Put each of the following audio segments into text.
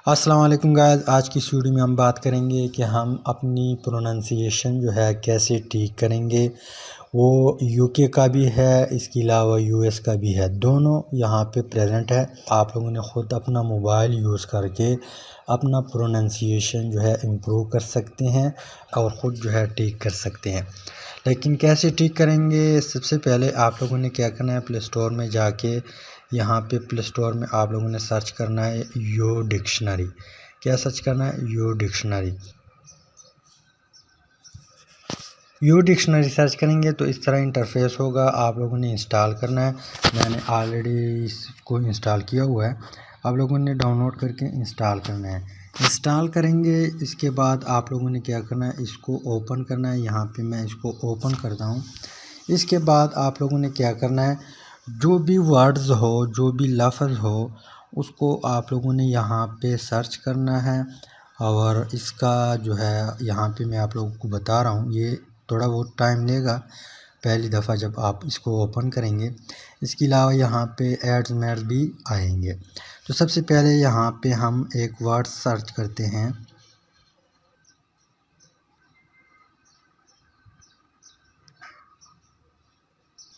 अस्सलाम वालेकुम गाइस। आज की इस वीडियो में हम बात करेंगे कि हम अपनी प्रोनंसिएशन जो है कैसे ठीक करेंगे। वो यूके का भी है, इसके अलावा यूएस का भी है, दोनों यहाँ पे प्रेजेंट है। आप लोगों ने ख़ुद अपना मोबाइल यूज़ करके अपना प्रोनंसिएशन जो है इम्प्रूव कर सकते हैं और ख़ुद जो है ठीक कर सकते हैं। लेकिन कैसे ठीक करेंगे? सबसे पहले आप लोगों ने क्या करना है, प्ले स्टोर में जाके यहाँ पे प्ले स्टोर में आप लोगों ने सर्च करना है यो डिक्शनरी। क्या सर्च करना है? यो डिक्शनरी। यो डिक्शनरी सर्च करेंगे तो इस तरह इंटरफेस होगा। आप लोगों ने इंस्टॉल करना है। मैंने ऑलरेडी इसको इंस्टॉल किया हुआ है। आप लोगों ने डाउनलोड करके इंस्टॉल करना है। इंस्टॉल करेंगे, इसके बाद आप लोगों ने क्या करना है, इसको ओपन करना है। यहाँ पे मैं इसको ओपन करता हूँ। इसके बाद आप लोगों ने क्या करना है, जो भी वर्ड्स हो, जो भी लफ्ज़ हो, उसको आप लोगों ने यहाँ पे सर्च करना है। और इसका जो है यहाँ पे मैं आप लोगों को बता रहा हूँ, ये थोड़ा बहुत टाइम लेगा पहली दफ़ा जब आप इसको ओपन करेंगे। इसके अलावा यहाँ पे एड्स मैड्स भी आएंगे। तो सबसे पहले यहाँ पे हम एक वर्ड सर्च करते हैं।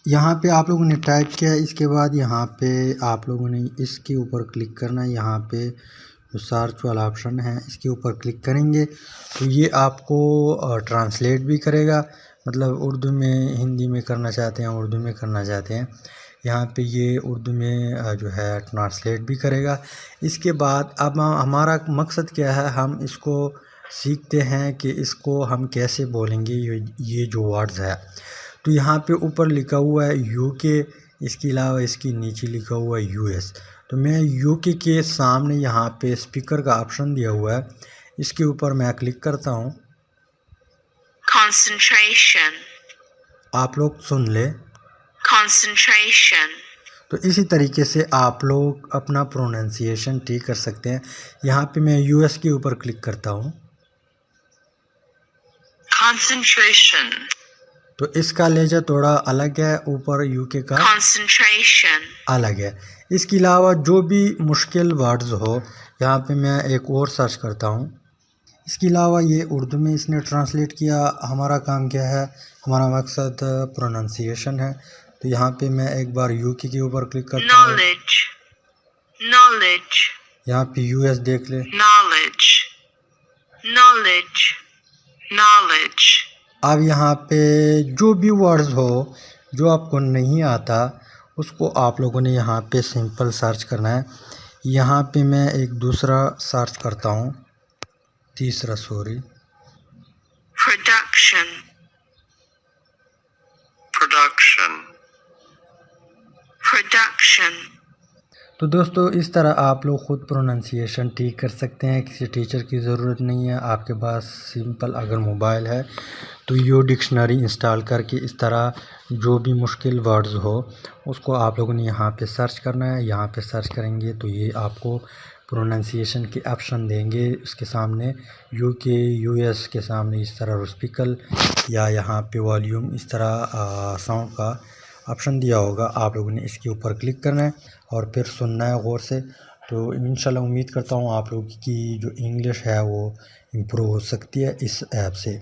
यहाँ पे आप लोगों ने टाइप किया, इसके बाद यहाँ पे आप लोगों ने इसके ऊपर क्लिक करना है। यहाँ पे जो सर्च वाला ऑप्शन है इसके ऊपर क्लिक करेंगे तो ये आपको ट्रांसलेट भी करेगा, मतलब उर्दू में हिंदी में करना चाहते हैं, उर्दू में करना चाहते हैं, यहाँ पे ये उर्दू में जो है ट्रांसलेट भी करेगा। इसके बाद अब हमारा मकसद क्या है, हम इसको सीखते हैं कि इसको हम कैसे बोलेंगे ये जो वर्ड्स है। तो यहाँ पे ऊपर लिखा हुआ है यूके, इसके अलावा इसके नीचे लिखा हुआ है यूएस। तो मैं यूके के सामने यहाँ पे स्पीकर का ऑप्शन दिया हुआ है, इसके ऊपर मैं क्लिक करता हूँ। Concentration. आप लोग सुन ले, Concentration. तो इसी तरीके से आप लोग अपना प्रोनाउंसिएशन ठीक कर सकते हैं। यहाँ पे मैं यूएस के ऊपर क्लिक करता हूँ। Concentration. तो इसका लहजा थोड़ा अलग है, ऊपर यूके का Concentration. अलग है। इसके अलावा जो भी मुश्किल वर्ड्स हो, यहाँ पे मैं एक और सर्च करता हूँ। इसके अलावा ये उर्दू में इसने ट्रांसलेट किया। हमारा काम क्या है, हमारा मकसद प्रोनाउंसिएशन है। तो यहाँ पे मैं एक बार यूके के ऊपर क्लिक करता हूँ। Knowledge. Knowledge. यहाँ पे यूएस देख ले। Knowledge. Knowledge. Knowledge. अब यहाँ पे जो भी वर्ड्स हो जो आपको नहीं आता, उसको आप लोगों ने यहाँ पे सिंपल सर्च करना है। यहाँ पे मैं एक दूसरा सर्च करता हूँ, तीसरा सॉरी। Production. Production. Production. तो दोस्तों इस तरह आप लोग ख़ुद प्रोनाउंसिएशन ठीक कर सकते हैं, किसी टीचर की ज़रूरत नहीं है। आपके पास सिंपल अगर मोबाइल है तो यो डिक्शनरी इंस्टॉल करके इस तरह जो भी मुश्किल वर्ड्स हो उसको आप लोगों ने यहाँ पे सर्च करना है। यहाँ पे सर्च करेंगे तो ये आपको प्रोनाउंसिएशन के ऑप्शन देंगे। उसके सामने यूके यूएस के सामने इस तरह स्पीकर या यहाँ पे वॉल्यूम इस तरह साउंड का ऑप्शन दिया होगा। आप लोगों ने इसके ऊपर क्लिक करना है और फिर सुनना है गौर से। तो इंशाल्लाह उम्मीद करता हूँ आप लोगों की जो इंग्लिश है वो इम्प्रूव हो सकती है इस ऐप से।